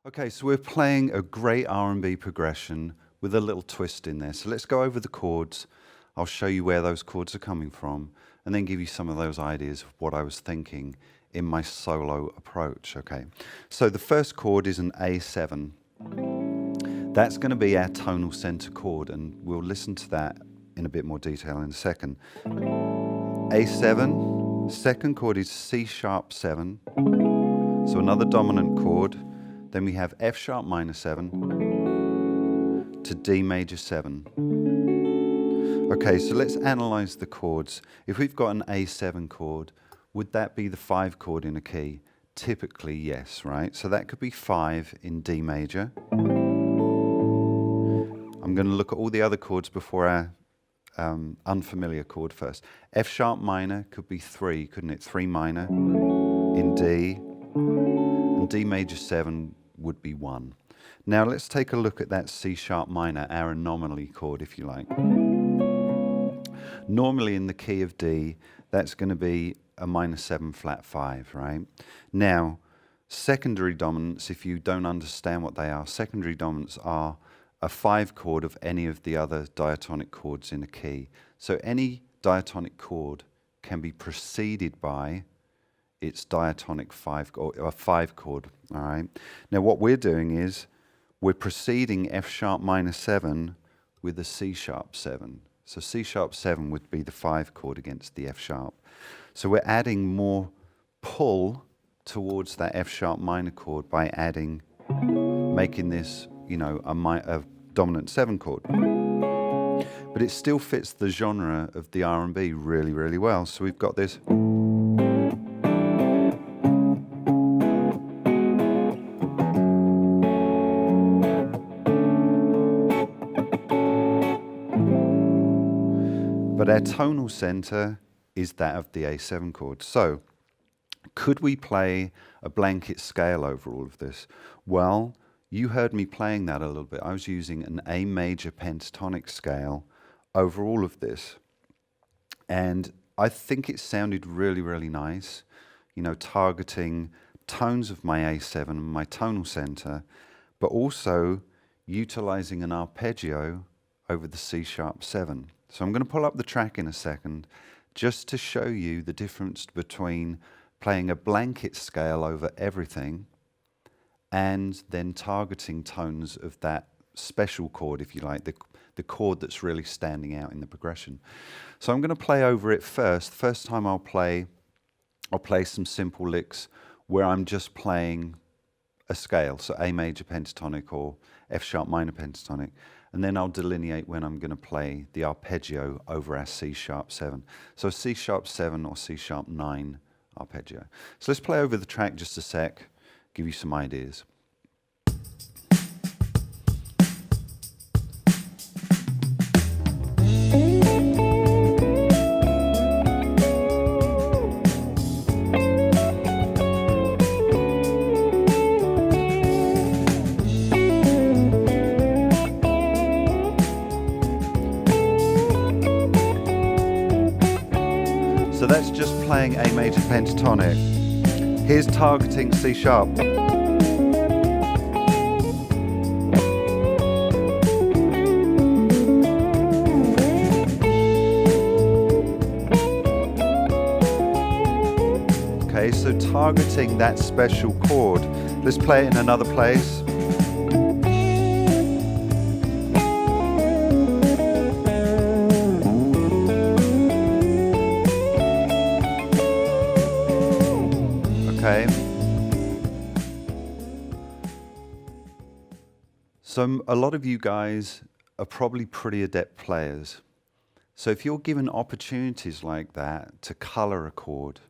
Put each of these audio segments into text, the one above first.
Okay, so we're playing a great R&B progression with a little twist in there. So let's go over the chords. I'll show you where those chords are coming from and then give you some of those ideas of what I was thinking in my solo approach. Okay, so the first chord is an A7. That's going to be our tonal center chord, and we'll listen to that in a bit more detail in a second. A7, second chord is C sharp 7, so another dominant chord. Then we have F sharp minor 7 to D major 7. Okay, so let's analyze the chords. If we've got an A7 chord, would that be the 5 chord in a key? Typically, yes, right? So that could be 5 in D major. I'm going to look at all the other chords before our unfamiliar chord first. F sharp minor could be 3, couldn't it? 3 minor in D. And D major 7 would be 1. Now let's take a look at that C sharp minor, our anomaly chord, if you like. Normally in the key of D, that's going to be a minor 7 flat 5, right? Now, secondary dominants, if you don't understand what they are, secondary dominants are a 5 chord of any of the other diatonic chords in a key. So any diatonic chord can be preceded by its diatonic 5 or a 5 chord, all right? Now what we're doing is we're preceding F sharp minor 7 with a C sharp 7. So C sharp 7 would be the 5 chord against the F sharp. So we're adding more pull towards that F sharp minor chord by adding, making this, you know, a dominant 7 chord. But it still fits the genre of the R&B really, really well. So we've got this. But our tonal center is that of the A7 chord. So could we play a blanket scale over all of this? Well, you heard me playing that a little bit. I was using an A major pentatonic scale over all of this. And I think it sounded really, really nice, you know, targeting tones of my A7 and my tonal center, but also utilizing an arpeggio over the C sharp 7. So I'm going to pull up the track in a second just to show you the difference between playing a blanket scale over everything and then targeting tones of that special chord, if you like, the chord that's really standing out in the progression. So I'm going to play over it first. First time I'll play some simple licks where I'm just playing a scale, so A major pentatonic or F sharp minor pentatonic. And then I'll delineate when I'm going to play the arpeggio over our C sharp 7. So C sharp 7 or C sharp 9 arpeggio. So let's play over the track just a sec, give you some ideas. So that's just playing A major pentatonic. Here's targeting C sharp. Okay, so targeting that special chord. Let's play it in another place. Okay. So a lot of you guys are probably pretty adept players. So if you're given opportunities like that to color a chord,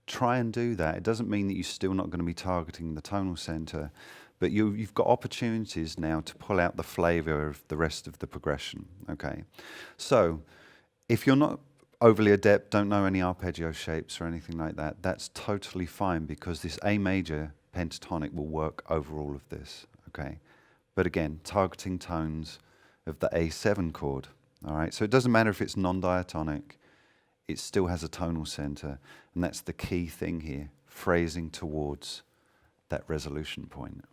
try and do that. It doesn't mean that you're still not going to be targeting the tonal center, but you've got opportunities now to pull out the flavor of the rest of the progression. Okay. So if you're not overly adept, don't know any arpeggio shapes or anything like that, that's totally fine because this A major pentatonic will work over all of this, okay? But again, targeting tones of the A7 chord, all right? So it doesn't matter if it's non-diatonic, it still has a tonal center, and that's the key thing here, phrasing towards that resolution point.